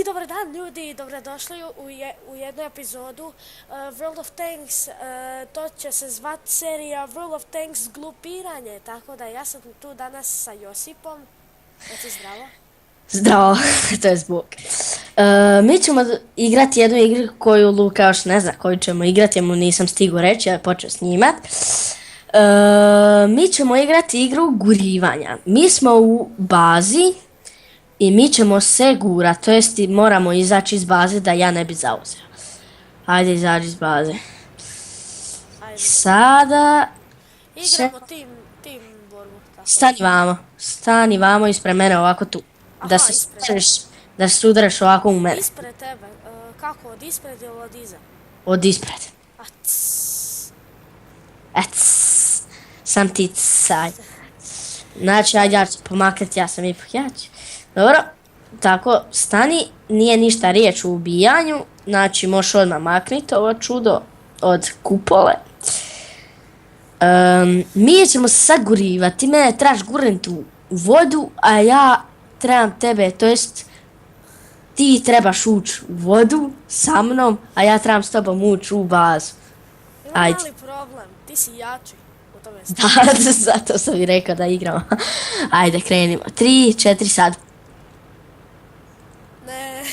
dobar dan ljudi, dobrodošli u jednu epizodu World of Tanks. To će se zvat serija World of Tanks glupiranje, tako da ja sam tu danas sa Josipom. Reci zdravo. Zdravo, to je zvuk. Mi ćemo igrati jednu igru koju Luka još ne zna koju ćemo igrati, ja mu nisam stigao reći, ja je počeo snimat. Mi ćemo igrati igru gurivanja. Mi smo u bazi i mi ćemo se gurat, to jest moramo izaći iz baze da ja ne bi zauzeo. Ajde, izađi iz baze. Ajde. Sada... Igramo tim borbu. Tako. Stani vamo ispred mene ovako tu. Aha, Da se udareš ovako u mene. Ispred tebe, kako, od ispred ili od iza? Od ispred. Sam ti caj. Znači, ajde ja ću pomaknuti, ja sam ipak jači. Dobro, tako, stani, nije ništa riječ u ubijanju. Znači, možeš odmah maknuti ovo čudo od kupole. Mi ćemo se sad gurivati, mene trebaš gurnuti u vodu, a ja trebam tebe, to jest ti trebaš ući u vodu sa mnom, a ja trebam s tobom ući u bazu. Ajde. Ima mali problem, ti si jači u tome. Da, zato sam i rekao da igramo. Ajde, krenimo. 3, 4, sad. Ne.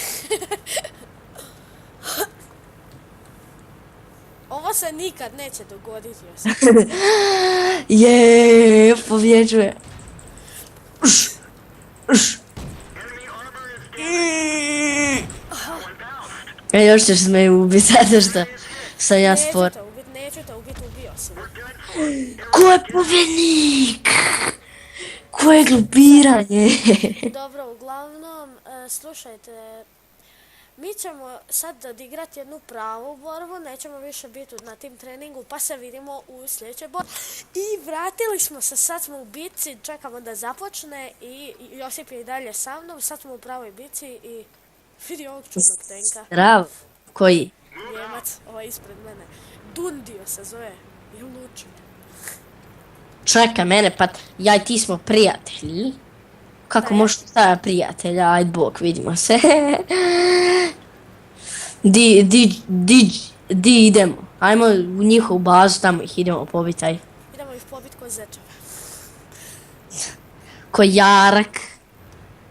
Ovo se nikad neće dogoditi. Jeee, pobjeđuje. Još ćeš me ubiti, zato što sam ja spor. Neću te ubiti, ubio sam. Ko je pobjednik? Ko je glupiranje? Dobro, uglavnom, slušajte, mi ćemo sad odigrati jednu pravu borbu, nećemo više biti na tim treningu, pa se vidimo u sljedećoj borbi. I vratili smo se, sad smo u bitci, čekamo da započne i Josip je i dalje sa mnom, sad smo u pravoj bitci i vidi ovog čudnog tenka. Zdravo, koji? Njemac, ovaj ispred mene. Dundio se zove, i luči. Čekaj mene, pa ja i ti smo prijatelji. Kako možeš staviti prijatelja, ajde bok, vidimo se. Di idemo? Ajmo u njihovu bazu, tamo ih idemo pobiti, aj. Idemo ih pobiti ko zečeve. Ko jarak.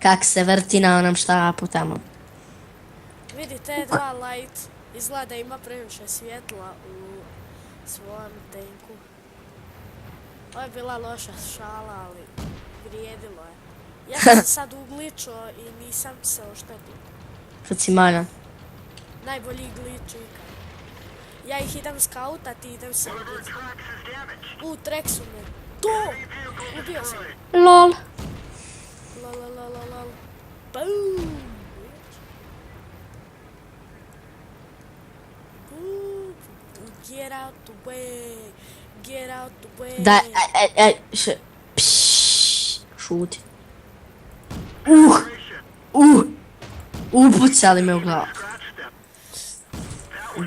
Kak se vrti na onom štapu tamo. Vidite, dva light, izgleda da ima previše svjetla u svom tenku. Ovo je bila loša šala, ali vrijedilo je. Ja sam se sad ugličio i nisam se oštetio. Što si maljan? Najbolji glič ikad. Ja ih idem skautat i idem se ubiti. Treksu me. To! Ubio sam. Lol. Lol. Boom! Get out the way. Get out the way. Da, šuti. Upucali me u glavu.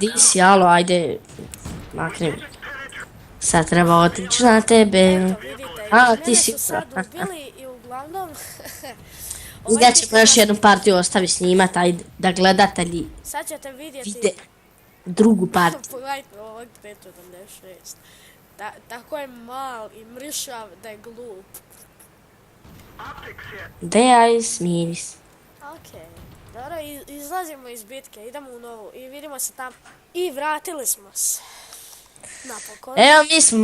Di si, alo, ajde, makni mi. Sad treba otići na tebe. Eto, vidite, ti si sad ubili i uglavnom... Ja ćemo još jednu partiju ostavi snimat, ajde, da gledatelji sad ćete vidjeti... vide drugu partiju. Pogledajte ovog 576. Tako je mal i mršav da je glup. Dejaj, smiri se. Okej, dobro, izlazimo iz bitke, idemo u novu i vidimo se tamo. I vratili smo se. Napokon. Evo mi smo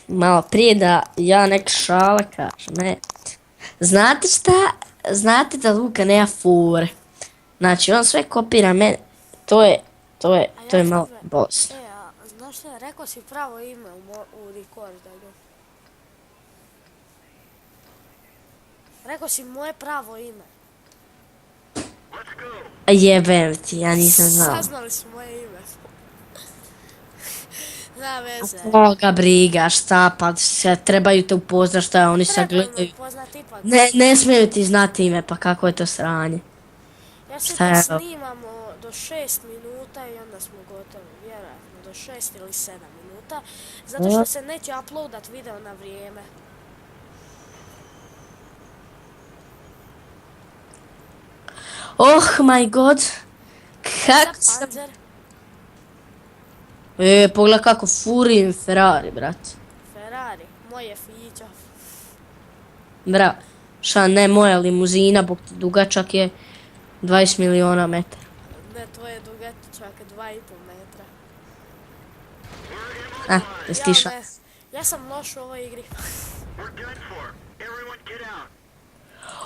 malo prije da ja neka šala kažem, ne. Znate šta? Znate da Luka nema fore. Znači on sve kopira mene. To je malo bolesno. A znaš šta, rekao si pravo ime u rekordanju. Rekao si moje pravo ime. Jebem ti, ja nisam znao. Saznali su moje ime. Zna veze. Koga briga, šta pa trebaju te upoznat šta oni sad gledaju. Ne smiju ti znati ime, pa kako je to sranje. Ja sad snimamo do 6 minuta i onda smo gotovi, vjerojatno do 6 ili 7 minuta. Zato što se neće uploadat video na vrijeme. Oh my god. Kako Za sam... Panzer. Pogledaj kako furim Ferrari, brat. Ferrari. Moj je Fića. Bra, ne moja limuzina, bog ti dugačak je 20 miliona metara. Ne, to je dugačak 2,5 metra. Jesi Ja, ti ne. šans? Ja sam loš u ovoj igri.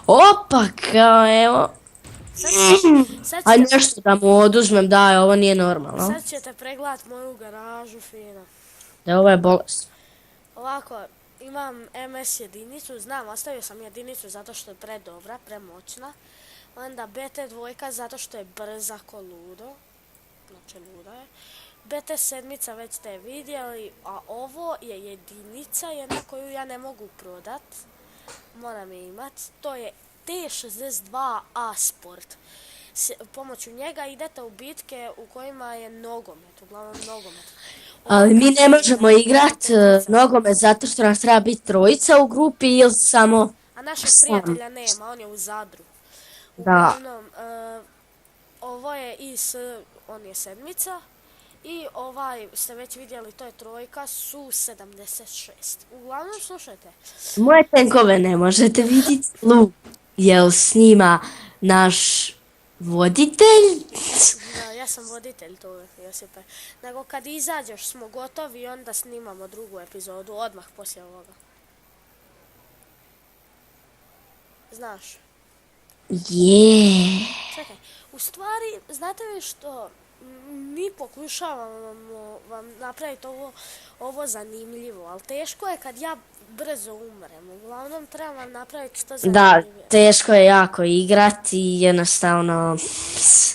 Opa, kao evo. Sad Aj ćete, nešto da mu oduzmem, daj, ovo nije normalno. sad ćete pregledat moju garažu, fino. Da, ovo je bolest. Ovako, imam MS jedinicu, znam, ostavio sam jedinicu zato što je predobra, premoćna. Onda BT dvojka zato što je brza ko ludo. Znači luda je. BT sedmica već ste vidjeli, a ovo je jedinica, jedna koju ja ne mogu prodat. Moram je imat. To je T62A Sport. Pomoću njega idete u bitke u kojima je nogomet, uglavnom nogomet. Ali mi ne možemo igrat nogomet zato što nas treba biti trojica u grupi ili samo... A našeg sam. prijatelja nema, on je u Zadru. Da. Uglavnom, ovo je on je sedmica. I ovaj, ste već vidjeli, to je trojka, su 76. Uglavnom, slušajte. Moje tenkove ne možete vidjeti. Lu, jel snima naš voditelj? Da, ja sam voditelj tu, Josipe. Nego kad izađeš smo gotovi i onda snimamo drugu epizodu, odmah poslije ovoga. Znaš? Je. Čekaj, u stvari, znate li što, mi pokušavamo vam napraviti ovo zanimljivo, ali teško je kad ja brzo umrem. Uglavnom trebam vam napraviti što Da, zanimljivije. teško je jako igrati i jednostavno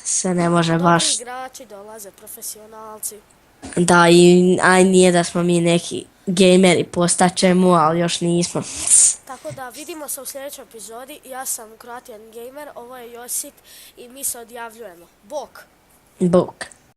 se ne može Dobri baš... igrači dolaze, profesionalci. Da, i aj nije da smo mi neki gameri, postaćemo, ali još nismo. Tako da vidimo se u sljedećoj epizodi. Ja sam Croatian Gamer, ovo je Josip i mi se odjavljujemo. Bok! Bog.